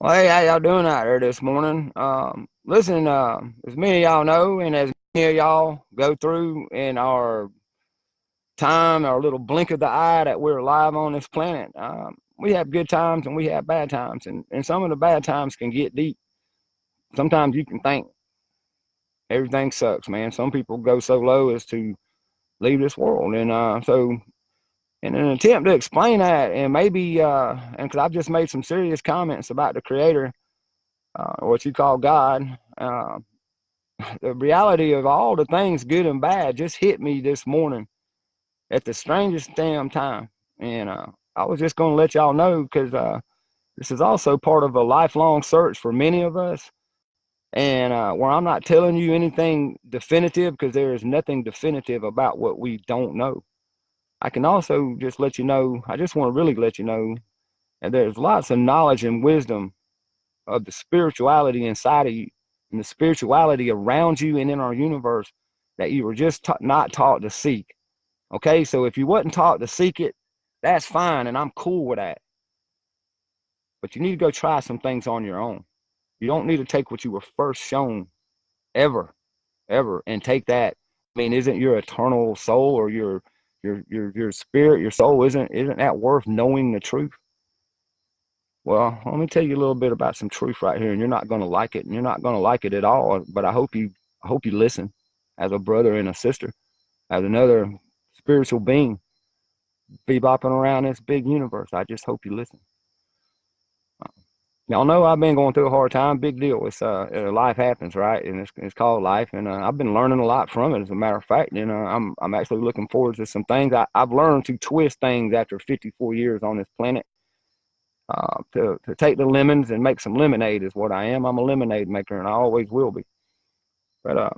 Well, hey, how y'all doing out there this morning? Listen, as many of y'all know, and as many of y'all go through in our time, our little blink of the eye that we're alive on this planet, we have good times and we have bad times, and some of the bad times can get deep. Sometimes you can think everything sucks, man. Some people go so low as to leave this world, and so in an attempt to explain that, and maybe, and because I've just made some serious comments about the Creator, what you call God. The reality of all the things good and bad just hit me this morning at the strangest damn time. And I was just going to let y'all know because this is also part of a lifelong search for many of us. And where I'm not telling you anything definitive because there is nothing definitive about what we don't know. I can also just let you know, I just want to really let you know that there's lots of knowledge and wisdom of the spirituality inside of you and the spirituality around you and in our universe that you were just not taught to seek. Okay, so if you wasn't taught to seek it, that's fine, and I'm cool with that. But you need to go try some things on your own. You don't need to take what you were first shown ever, ever, and take that. I mean, isn't your eternal soul or your spirit, your soul, isn't that worth knowing the truth? Well, let me tell you a little bit about some truth right here, and you're not going to like it, and you're not going to like it at all. But I hope you listen, as a brother and a sister, as another spiritual being, bebopping around this big universe. I just hope you listen. Y'all know I've been going through a hard time. Big deal. It's life happens, right? And it's called life, and I've been learning a lot from it. As a matter of fact, and I'm actually looking forward to some things. I've learned to twist things after 54 years on this planet. To take the lemons and make some lemonade is what I am. I'm a lemonade maker, and I always will be. But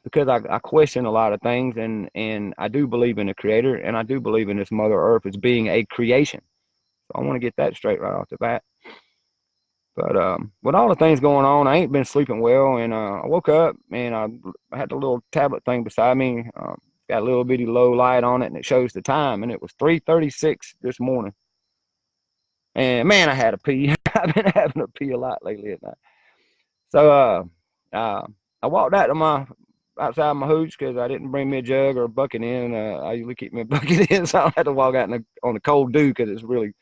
because I question a lot of things, and I do believe in the Creator, and I do believe in this Mother Earth as being a creation. So I want to get that straight right off the bat. But with all the things going on, I ain't been sleeping well, and I woke up and I had the little tablet thing beside me. Got a little bitty low light on it, and it shows the time, and it was 3:36 this morning. And man, I had a pee. I've been having to pee a lot lately at night. So I walked out to my outside my hooch because I didn't bring me a jug or a bucket in. I usually keep my bucket in, so I had to walk out on the cold dew because it's really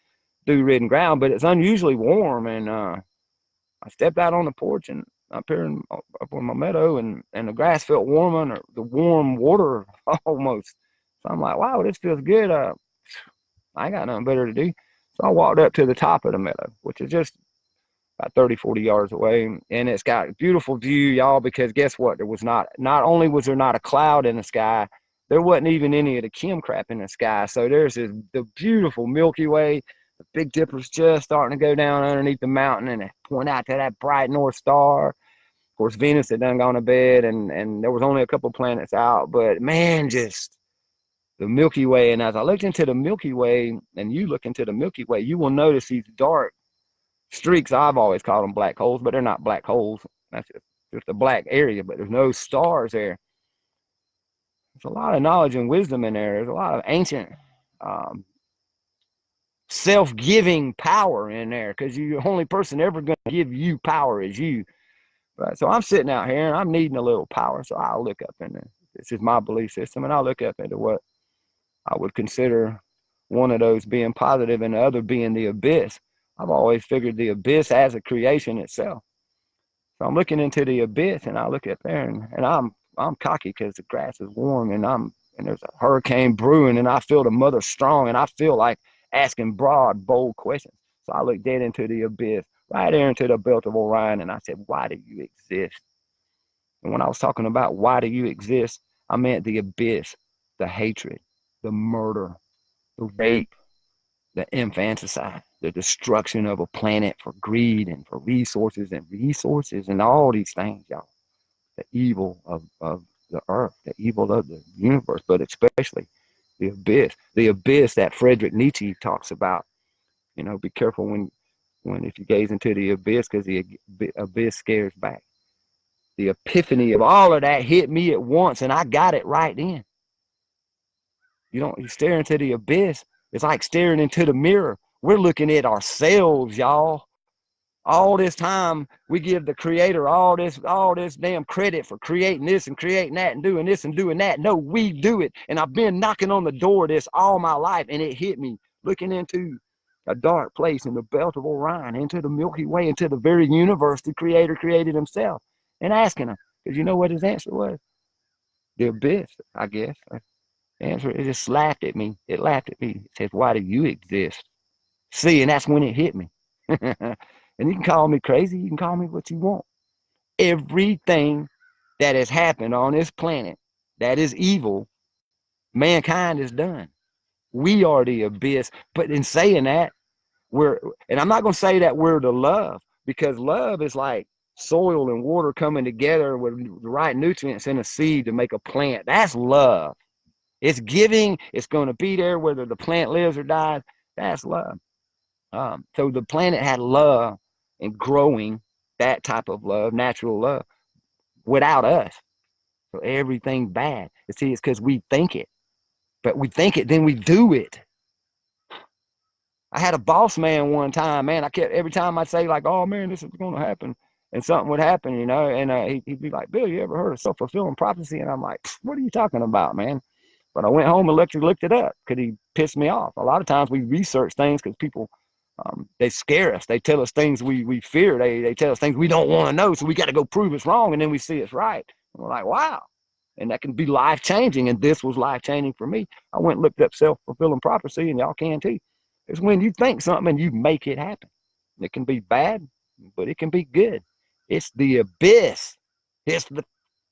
dew-ridden ground, but it's unusually warm. And I stepped out on the porch and up here up on my meadow, and the grass felt warmer, or the warm water almost. So I'm like, wow, this feels good. I ain't got nothing better to do. So I walked up to the top of the meadow, which is just about 30, 40 yards away. And it's got a beautiful view, y'all, because guess what? There was not only was there not a cloud in the sky, there wasn't even any of the Kim crap in the sky. So there's the beautiful Milky Way. The Big Dipper's just starting to go down underneath the mountain and point out to that bright North Star. Of course, Venus had done gone to bed, and there was only a couple planets out. But man, just the Milky Way. And as I looked into the Milky Way, and you look into the Milky Way, you will notice these dark streaks. I've always called them black holes, but they're not black holes. That's just a black area, but there's no stars there. There's a lot of knowledge and wisdom in there. There's a lot of ancient um, self-giving power in there, because the only person ever going to give you power is you. Right? So I'm sitting out here and I'm needing a little power. So I'll look up in there. This is my belief system, and I'll look up into what I would consider one of those being positive and the other being the abyss. I've always figured the abyss as a creation itself. So I'm looking into the abyss, and I look up there, and I'm cocky because the grass is warm, and there's a hurricane brewing, and I feel the mother strong, and I feel like asking broad, bold questions. So I look dead into the abyss, right there into the belt of Orion, and I said, "Why do you exist?" And when I was talking about why do you exist, I meant the abyss, the hatred, the murder, the rape, the infanticide, the destruction of a planet for greed and for resources and all these things, y'all. The evil of the earth, the evil of the universe, but especially the abyss that Friedrich Nietzsche talks about. Be careful when if you gaze into the abyss, because the abyss scares back. The epiphany of all of that hit me at once, and I got it right then. You stare into the abyss. It's like staring into the mirror. We're looking at ourselves, y'all. All this time we give the creator all this damn credit for creating this and creating that and doing this and doing that. No, we do it. And I've been knocking on the door of this all my life, and it hit me looking into a dark place in the belt of Orion, into the Milky Way, into the very universe the creator created himself, and asking him, because you know what his answer was? The abyss, I guess. The answer, it just laughed at me. It laughed at me. It says, why do you exist? See, and that's when it hit me. And you can call me crazy. You can call me what you want. Everything that has happened on this planet that is evil, mankind has done. We are the abyss. But in saying that, and I'm not going to say that we're the love, because love is like soil and water coming together with the right nutrients in a seed to make a plant. That's love. It's giving. It's going to be there whether the plant lives or dies. That's love. So the planet had love and growing, that type of love, natural love, without us. So everything bad. You see, it's because we think it. But we think it, then we do it. I had a boss man one time, man. I kept, every time I'd say, like, oh, man, this is going to happen, and something would happen, and he'd be like, Bill, you ever heard of self-fulfilling prophecy? And I'm like, what are you talking about, man? But I went home and looked it up because he pissed me off. A lot of times we research things because people, they scare us. They tell us things we fear. They tell us things we don't want to know, so we got to go prove it's wrong, and then we see it's right. And we're like, wow. And that can be life-changing, and this was life-changing for me. I went and looked up self-fulfilling prophecy, and y'all can too. It's when you think something and you make it happen. It can be bad, but it can be good. It's the abyss. It's the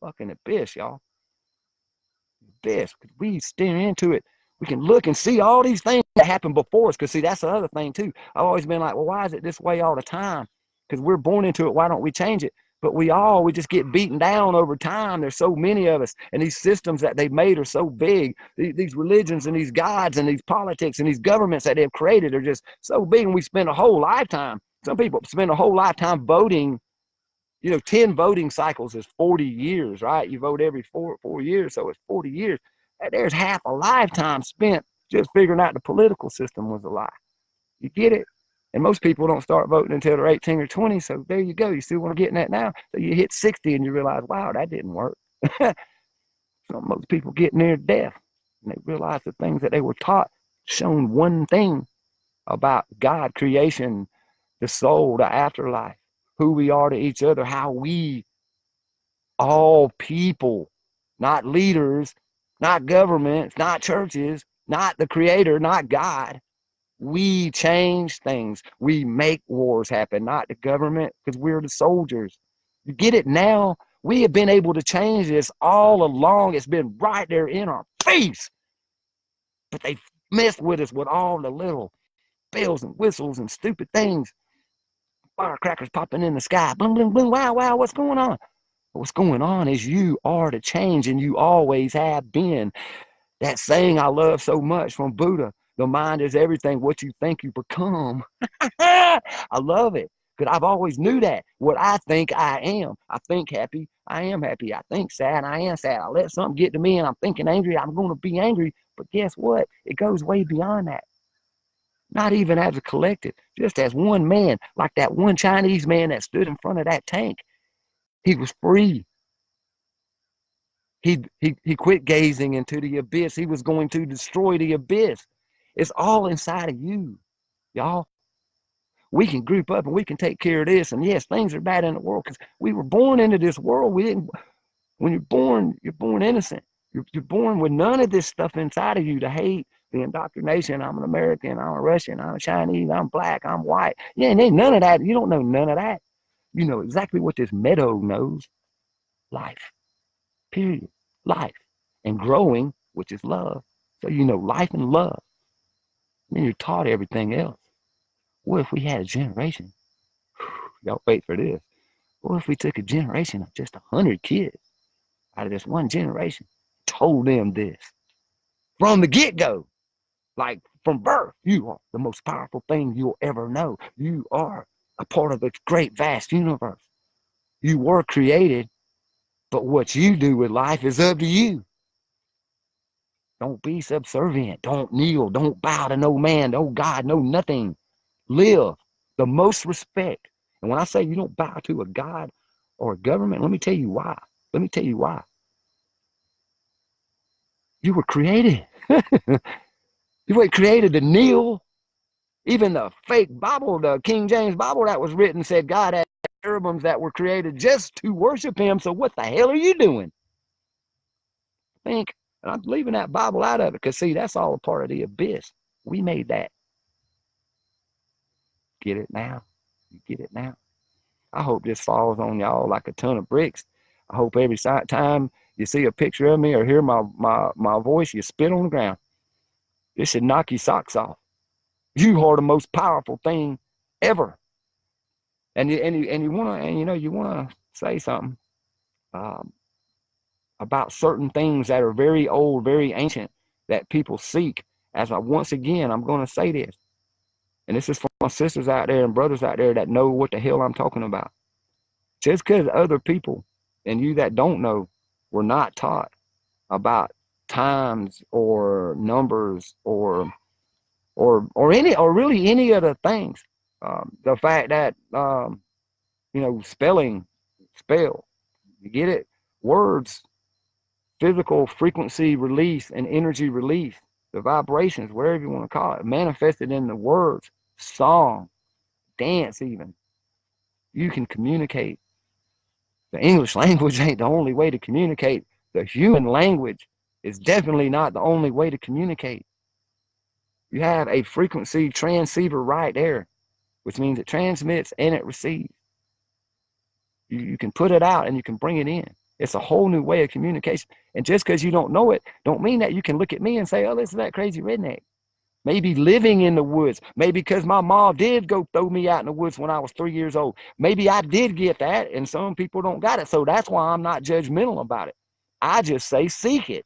fucking abyss, y'all. Abyss. We stare into it. We can look and see all these things that happened before us. Because, see, that's the other thing, too. I've always been like, well, why is it this way all the time? Because we're born into it. Why don't we change it? But we just get beaten down over time. There's so many of us, and these systems that they've made are so big. These religions and these gods and these politics and these governments that they've created are just so big, and we spend a whole lifetime. Some people spend a whole lifetime voting. 10 voting cycles is 40 years, right? You vote every four years, so it's 40 years. There's half a lifetime spent just figuring out the political system was a lie. You get it? And most people don't start voting until they're 18 or 20. So there you go. You see what I'm getting at now? So you hit 60 and you realize, wow, that didn't work. So most people get near death and they realize the things that they were taught, shown one thing about God, creation, the soul, the afterlife, who we are to each other, how we, all people, not leaders, not governments, not churches, not the creator, not God, we change things. We make wars happen, not the government, because we're the soldiers. You get it now? We have been able to change this all along. It's been right there in our face. But they messed with us with all the little bells and whistles and stupid things. Firecrackers popping in the sky. Boom, boom, boom. Wow, wow, what's going on? What's going on is you are the change, and you always have been. That saying I love so much from Buddha, the mind is everything. What you think, you become. I love it because I've always knew that. What I think, I am. I think happy, I am happy. I think sad, I am sad. I let something get to me and I'm thinking angry, I'm going to be angry. But guess what? It goes way beyond that. Not even as a collective, just as one man, like that one Chinese man that stood in front of that tank. He was free. He quit gazing into the abyss. He was going to destroy the abyss. It's all inside of you, y'all. We can group up and we can take care of this. And yes, things are bad in the world because we were born into this world. We didn't. When you're born innocent. You're born with none of this stuff inside of you, the hate, the indoctrination. I'm an American. I'm a Russian. I'm a Chinese. I'm black. I'm white. Yeah, and ain't none of that. You don't know none of that. You know exactly what this meadow knows. Life. Period. Life. And growing, which is love. So you know life and love. And then you're taught everything else. What if we had a generation? Y'all wait for this. What if we took a generation of just 100 kids out of this one generation, told them this from the get-go, like from birth? You are the most powerful thing you'll ever know. You are a part of the great, vast universe. You were created, but what you do with life is up to you. Don't be subservient. Don't kneel. Don't bow to no man, no God, no nothing. Live the most respect And when I say you don't bow to a God or a government, let me tell you why. Let me tell you why. You were created. You weren't created to kneel. Even the fake Bible, the King James Bible that was written said God had cherubims that were created just to worship him. So what the hell are you doing? Think, and I'm leaving that Bible out of it because, see, that's all a part of the abyss. We made that. Get it now? You get it now? I hope this falls on y'all like a ton of bricks. I hope every time you see a picture of me or hear my voice, you spit on the ground. This should knock your socks off. You are the most powerful thing ever. And you wanna say something about certain things that are very old, very ancient that people seek. Once again, I'm gonna say this, and this is for my sisters out there and brothers out there that know what the hell I'm talking about. Just because other people and you that don't know were not taught about times or numbers or really any of the things, the fact that spell, you get it, words, physical frequency release and energy release, the vibrations, whatever you want to call it, manifested in the words, song, dance, even. You can communicate. The English language ain't the only way to communicate. The human language is definitely not the only way to communicate. You have a frequency transceiver right there, which means it transmits and it receives. You can put it out and you can bring it in. It's a whole new way of communication. And just because you don't know it, don't mean that you can look at me and say, oh, this is that crazy redneck. Maybe living in the woods. Maybe because my mom did go throw me out in the woods when I was 3 years old. Maybe I did get that, and some people don't got it. So that's why I'm not judgmental about it. I just say seek it.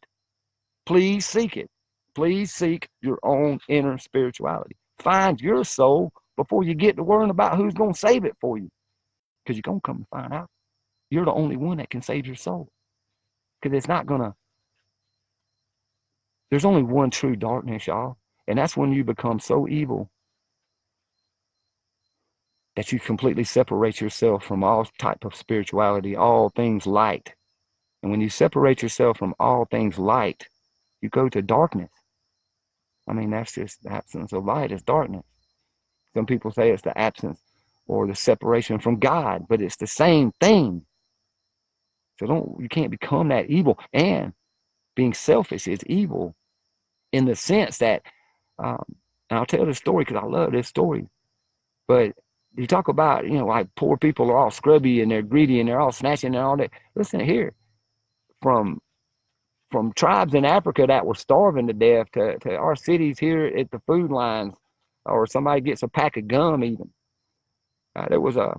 Please seek it. Please seek your own inner spirituality. Find your soul before you get to worrying about who's going to save it for you. Because you're going to come and find out. You're the only one that can save your soul. Because it's not going to. There's only one true darkness, y'all. And that's when you become so evil that you completely separate yourself from all type of spirituality, all things light. And when you separate yourself from all things light, you go to darkness. I mean, that's just the absence of light is darkness. Some people say it's the absence or the separation from God, but it's the same thing. So you can't become that evil. And being selfish is evil in the sense that, and I'll tell this story because I love this story, but you talk about, like poor people are all scrubby and they're greedy and they're all snatching and all that. Listen here, from tribes in Africa that were starving to death to our cities here at the food lines, or somebody gets a pack of gum even. There was a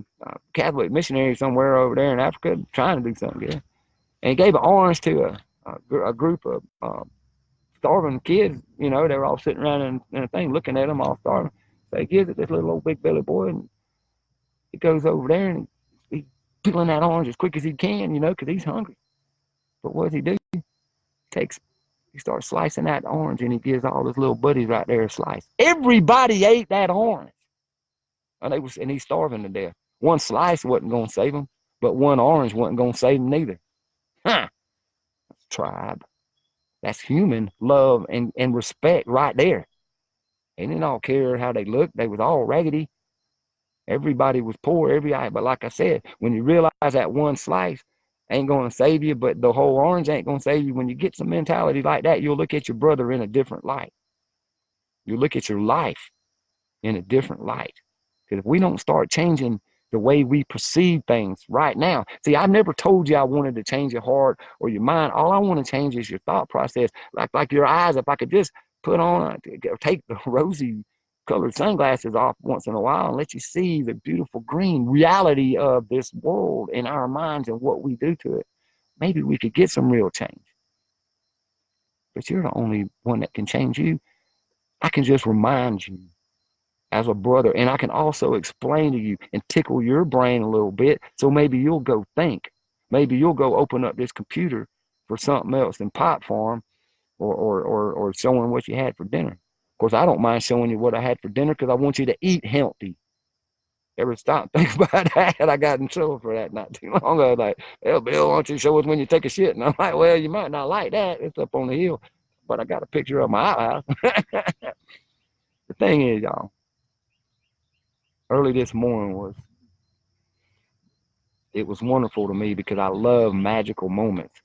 Catholic missionary somewhere over there in Africa trying to do something good, and he gave an orange to a group of starving kids. They were all sitting around in a thing looking at them all starving. So he gives it this little old big belly boy, and he goes over there and he's peeling that orange as quick as he can, because he's hungry. But what does he do? He starts slicing that orange, and he gives all his little buddies right there a slice. Everybody ate that orange, and he's starving to death. One slice wasn't going to save him, but one orange wasn't going to save him neither. Huh? That's tribe. That's human love and respect right there. They didn't all care how they looked. They was all raggedy. Everybody was poor, but like I said, when you realize that one slice ain't going to save you, but the whole orange ain't going to save you, when you get some mentality like that, you'll look at your brother in a different light. You look at your life in a different light. Because if we don't start changing the way we perceive things right now, see, I never told you I wanted to change your heart or your mind. All I want to change is your thought process. Like your eyes, if I could just take the rosy colored sunglasses off once in a while and let you see the beautiful green reality of this world in our minds and what we do to it, maybe we could get some real change. But you're the only one that can change you. I can just remind you as a brother, and I can also explain to you and tickle your brain a little bit, so maybe you'll go think. Maybe you'll go open up this computer for something else than pot farm or showing what you had for dinner. Of course, I don't mind showing you what I had for dinner because I want you to eat healthy. ever stop and think about that. I got in trouble for that not too long ago. Like, well, Bill, why don't you show us when you take a shit? And I'm like, well, you might not like that. It's up on the hill. But I got a picture of my outhouse. The thing is, y'all, early this morning it was wonderful to me because I love magical moments.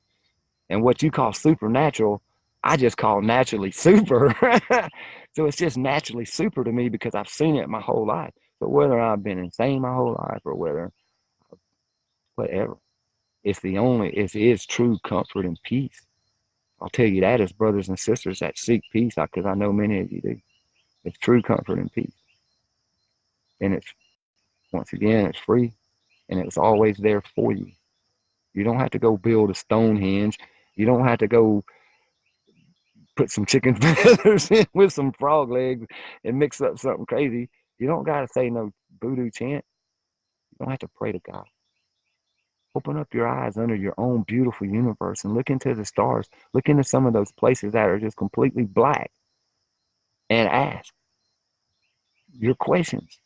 And what you call supernatural, I just call naturally super. So it's just naturally super to me because I've seen it my whole life. So whether I've been insane my whole life or whatever, it is true comfort and peace. I'll tell you that as brothers and sisters that seek peace, because I know many of you do. It's true comfort and peace. And once again, it's free and it's always there for you. You don't have to go build a Stonehenge. You don't have to go put some chicken feathers in with some frog legs and mix up something crazy. You don't got to say no voodoo chant. You don't have to pray to God. Open up your eyes under your own beautiful universe and look into the stars. Look into some of those places that are just completely black and ask your questions.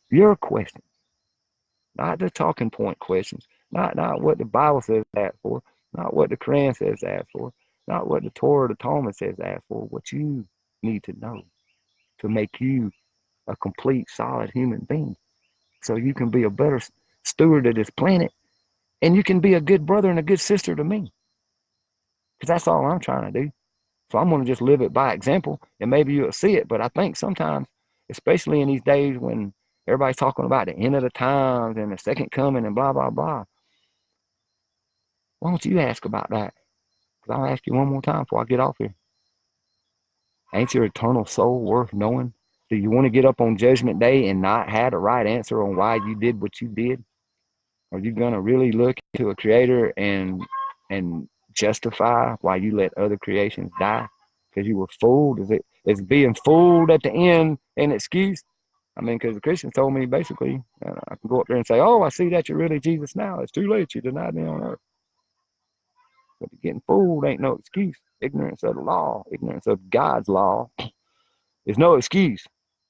Not the talking point questions. Not what the Bible says ask for. Not what the Quran says ask for. Not what the Torah or the Talmud says ask for. What you need to know to make you a complete, solid human being. So you can be a better steward of this planet and you can be a good brother and a good sister to me. Because that's all I'm trying to do. So I'm going to just live it by example and maybe you'll see it. But I think sometimes, especially in these days when everybody's talking about the end of the times and the second coming and blah, blah, blah, why don't you ask about that? Because I'll ask you one more time before I get off here. Ain't your eternal soul worth knowing? Do you want to get up on Judgment Day and not have the right answer on why you did what you did? Are you going to really look into a creator and justify why you let other creations die? Because you were fooled? Is being fooled at the end an excuse? I mean, because the Christians told me basically, I can go up there and say, oh, I see that you're really Jesus now. It's too late. You denied me on earth. But getting fooled ain't no excuse. Ignorance of the law, ignorance of God's law is no excuse.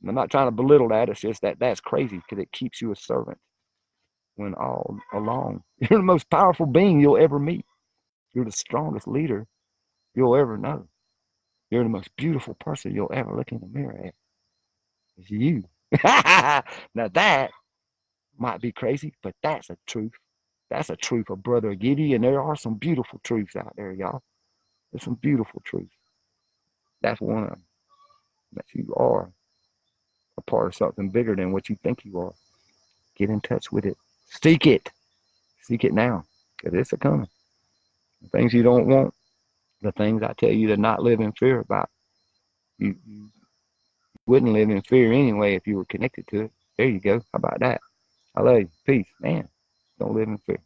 I'm not trying to belittle that. It's just that's crazy because it keeps you a servant when all along you're the most powerful being you'll ever meet. You're the strongest leader you'll ever know. You're the most beautiful person you'll ever look in the mirror at. It's you. Now that might be crazy, but that's a truth. That's a truth of Brother Giddy, and there are some beautiful truths out there, y'all. There's some beautiful truths. That's one of them. That you are a part of something bigger than what you think you are. Get in touch with it. Seek it. Seek it now, because it's a coming. The things you don't want, the things I tell you to not live in fear about. You wouldn't live in fear anyway if you were connected to it. There you go. How about that? I love you. Peace. Man, don't live in fear.